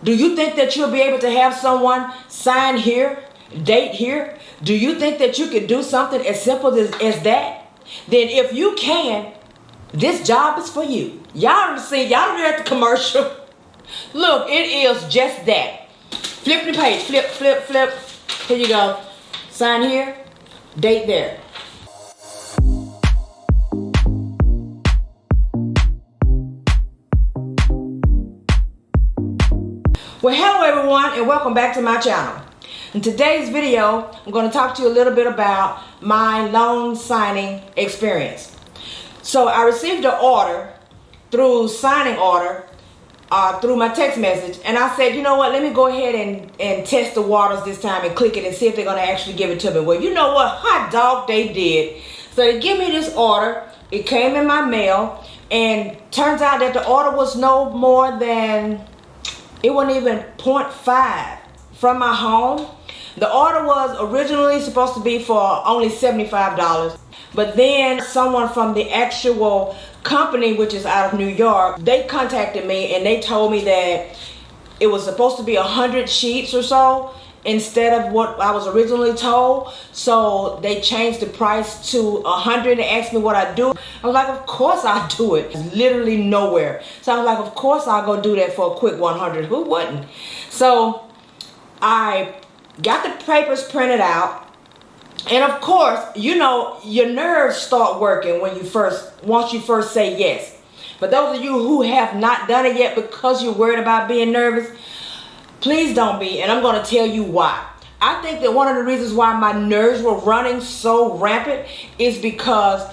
Do you think that you'll be able to have someone sign here, date here? Do you think that you could do something as simple as that? Then if you can, this job is for you. Y'all done heard the commercial. Look, it is just that. Flip the page, flip, flip, flip. Here you go. Sign here, date there. Well, hello everyone, and welcome back to my channel. In today's video, I'm going to talk to you a little bit about my loan signing experience. So I received an order through signing order through my text message, and I said, you know what, let me go ahead and test the waters this time and click it and see if they're going to actually give it to me. Well, you know what, hot dog, they did. So they give me this order. It came in my mail, and turns out that the order was no more than, it wasn't even 0.5 from my home. The order was originally supposed to be for only $75, but then someone from the actual company, which is out of New York, they contacted me and they told me that it was supposed to be 100 sheets or so instead of what I was originally told. So they changed the price to 100 and asked me what I do. I was like, of course I'll do it. It's literally nowhere. So I was like, of course I'll go do that for a quick 100. Who wouldn't? So I got the papers printed out. And of course, you know, your nerves start working when once you first say yes. For those of you who have not done it yet because you're worried about being nervous, please don't be, and I'm going to tell you why. I think that one of the reasons why my nerves were running so rampant is because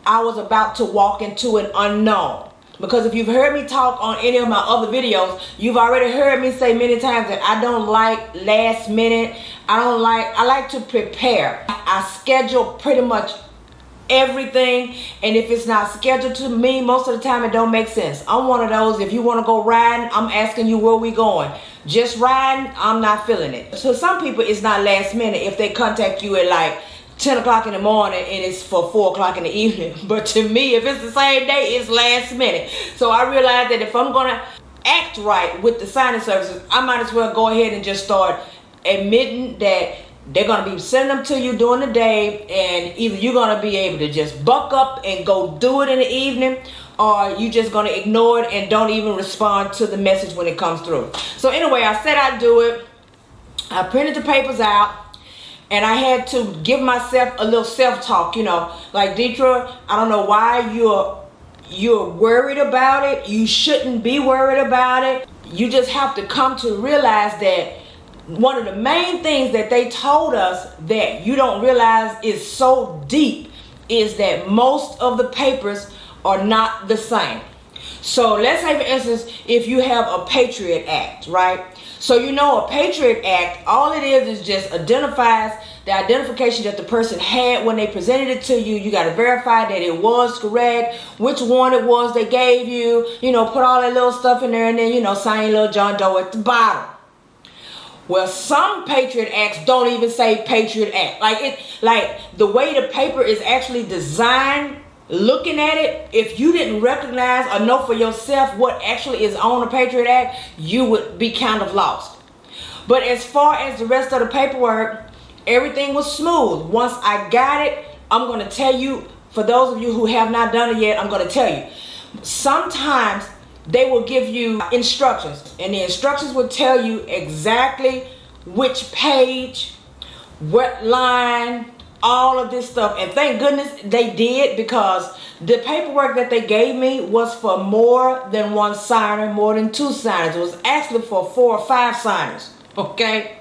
I was about to walk into an unknown. Because if you've heard me talk on any of my other videos, you've already heard me say many times that I don't like last minute. I like to prepare. I schedule pretty much everything, and if it's not scheduled to me, most of the time it don't make sense. I'm one of those, if you want to go riding, I'm asking you where we going. Just riding, I'm not feeling it. So some people, it's not last minute if they contact you at like 10 o'clock in the morning and it's for 4 o'clock in the evening. But to me, if it's the same day, it's last minute. So I realized that if I'm gonna act right with the signing services, I might as well go ahead and just start admitting that they're going to be sending them to you during the day, and either you're going to be able to just buck up and go do it in the evening, or you just going to ignore it and don't even respond to the message when it comes through. So anyway, I said I'd do it. I printed the papers out, and I had to give myself a little self-talk, you know, like, Deitra, I don't know why you're worried about it. You shouldn't be worried about it. You just have to come to realize that one of the main things that they told us that you don't realize is so deep is that most of the papers are not the same. So let's say, for instance, if you have a Patriot Act, right? So you know a Patriot Act, all it is just identifies the identification that the person had when they presented it to you. You got to verify that it was correct, which one it was they gave you, you know, put all that little stuff in there, and then, you know, sign your little John Doe at the bottom. Well, some Patriot Acts don't even say Patriot Act. Like the way the paper is actually designed, looking at it, if you didn't recognize or know for yourself what actually is on the Patriot Act, you would be kind of lost. But as far as the rest of the paperwork, everything was smooth. Once I got it, I'm going to tell you, for those of you who have not done it yet, I'm going to tell you. Sometimes they will give you instructions, and the instructions will tell you exactly which page, what line, all of this stuff. And thank goodness they did, because the paperwork that they gave me was for more than one signer, more than 2 signers. It was actually for 4 or 5 signers, okay?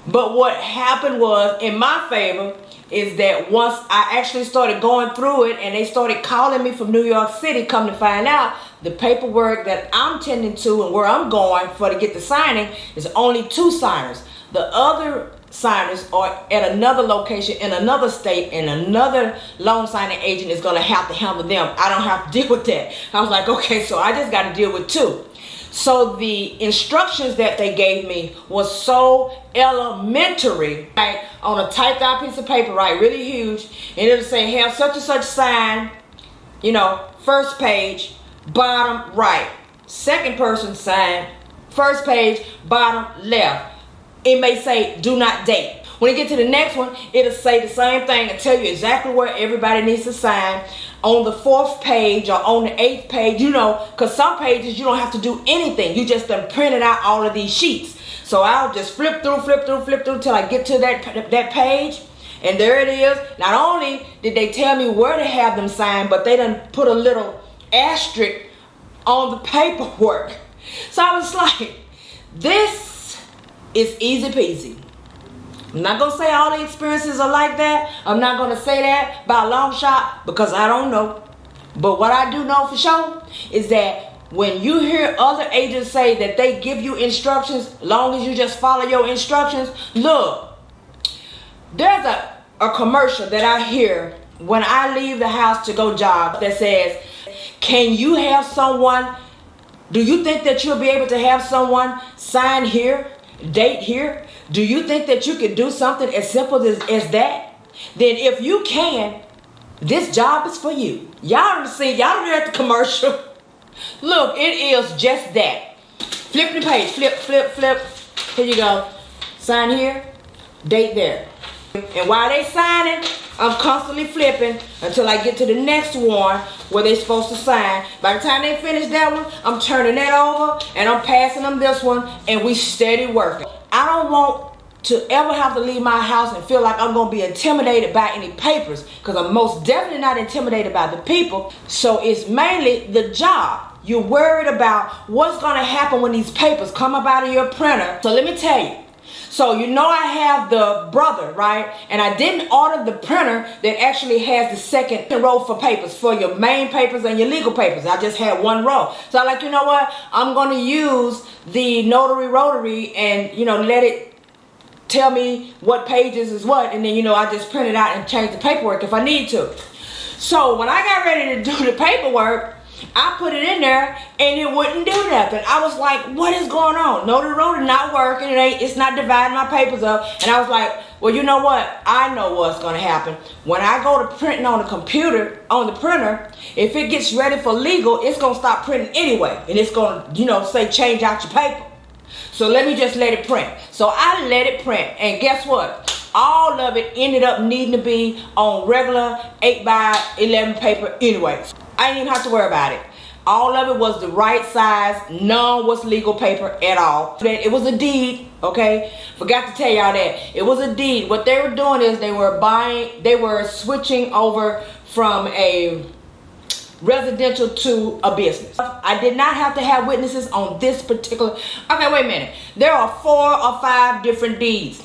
But what happened was, in my favor, is that once I actually started going through it and they started calling me from New York City, come to find out, the paperwork that I'm tending to and where I'm going for to get the signing is only 2 signers. The other signers are at another location in another state, and another loan signing agent is going to have to handle them. I don't have to deal with that. I was like, okay, so I just got to deal with 2. So the instructions that they gave me was so elementary, right, on a typed out piece of paper, right, really huge, and it'll say have such and such sign, you know, first page, bottom right, second person sign, First page, bottom left. It may say do not date. When you get to the next one, it'll say the same thing and tell you exactly where everybody needs to sign. On the 4th page or on the 8th page, you know, because some pages you don't have to do anything. You just done printed out all of these sheets. So I'll just flip through till I get to that page. And there it is. Not only did they tell me where to have them sign, but they done put a little asterisk on the paperwork. So I was like, this is easy peasy. I'm not going to say all the experiences are like that. I'm not going to say that by a long shot because I don't know. But what I do know for sure is that when you hear other agents say that they give you instructions, long as you just follow your instructions, look, there's a commercial that I hear when I leave the house to go jog that says, can you have someone, do you think that you'll be able to have someone sign here, date here? Do you think that you can do something as simple as that? Then if you can, this job is for you. Y'all don't hear the commercial. Look, it is just that. Flip the page, flip. Here you go. Sign here, date there. And while they signing, I'm constantly flipping until I get to the next one where they're supposed to sign. By the time they finish that one, I'm turning that over and I'm passing them this one and we steady working. I don't want to ever have to leave my house and feel like I'm going to be intimidated by any papers, because I'm most definitely not intimidated by the people. So it's mainly the job. You're worried about what's going to happen when these papers come up out of your printer. So let me tell you. So you know I have the brother, right? And I didn't order the printer that actually has the second row for papers, for your main papers and your legal papers. I just had one row. So I'm like, you know what? I'm going to use the Notary Rotary and, you know, let it tell me what pages is what. And then, you know, I just print it out and change the paperwork if I need to. So when I got ready to do the paperwork, I put it in there and it wouldn't do nothing. I was like, what is going on? Notary Rotary not working. It's not dividing my papers up. And I was like, well, you know what? I know what's going to happen. When I go to printing on the computer, on the printer, if it gets ready for legal, it's going to stop printing anyway. And it's going to, you know, say change out your paper. So let me just let it print. So I let it print. And guess what? All of it ended up needing to be on regular 8x11 paper anyway. I didn't even have to worry about it. All of it was the right size. None was legal paper at all. It was a deed, okay? Forgot to tell y'all that. It was a deed. What they were doing is they were switching over from a residential to a business. I did not have to have witnesses on this particular. Okay, wait a minute. There are 4 or 5 different deeds.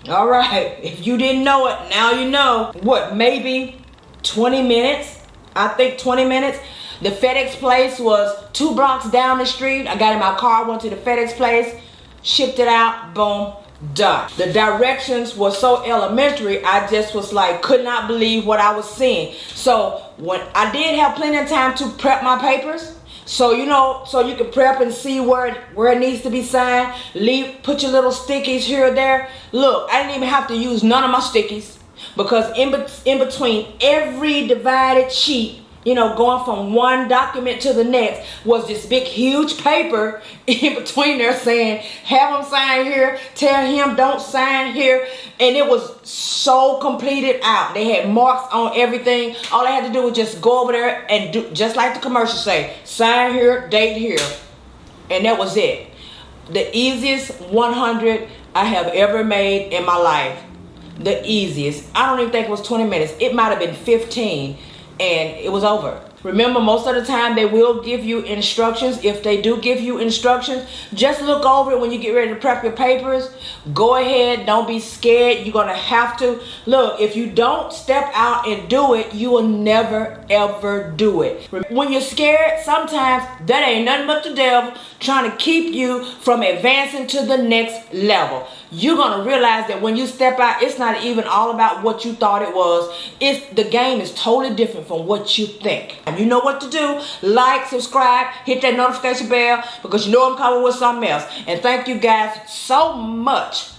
All right. If you didn't know it, now you know. What, maybe 20 minutes? I think 20 minutes. The FedEx place was 2 blocks down the street. I got in my car, went to the FedEx place, shipped it out, boom, done. The directions were so elementary, I just was like, could not believe what I was seeing. So when I did have plenty of time to prep my papers, so you know, so you can prep and see where it needs to be signed, put your little stickies here or there. Look, I didn't even have to use none of my stickies, because in between every divided sheet, you know, going from one document to the next, was this big huge paper in between there saying, have him sign here, tell him don't sign here. And it was so completed out. They had marks on everything. All I had to do was just go over there and do just like the commercial say, sign here, date here. And that was it. The easiest 100 I have ever made in my life. The easiest. I don't even think it was 20 minutes. It might have been 15. And it was over. Remember, most of the time they will give you instructions. If they do give you instructions, just look over it when you get ready to prep your papers. Go ahead, don't be scared. You're gonna have to. Look, if you don't step out and do it, you will never ever do it. When you're scared, sometimes that ain't nothing but the devil trying to keep you from advancing to the next level. You're gonna realize that when you step out, it's not even all about what you thought it was. The game is totally different from what you think. And you know what to do. Like, subscribe, hit that notification bell, because you know I'm coming with something else. And thank you guys so much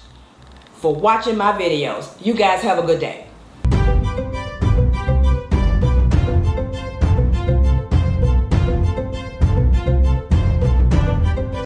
for watching my videos. You guys have a good day.